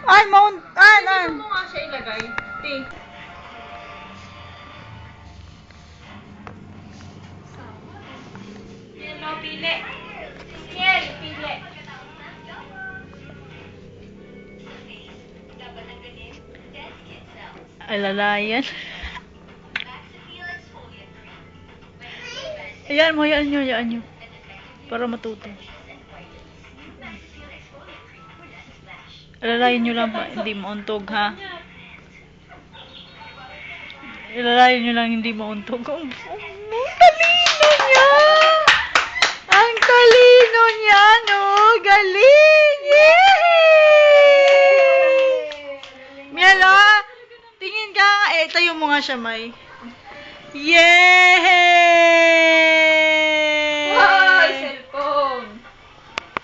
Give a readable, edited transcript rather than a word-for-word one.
Ay, mount, Dito mo nga siya ilagay. Ti. Yelo, pili. Kiel, pili. alalayan. Ayan mo, ayan nyo. Para matuto. Alalayan nyo lang pa, hindi mauntog ha. Alalayan nyo lang, hindi mauntog. Ang talino niya! Ang talino niya, no? Galing! Yay! Miela, tingin ka nga. Tayo mo nga siya, May. Yay!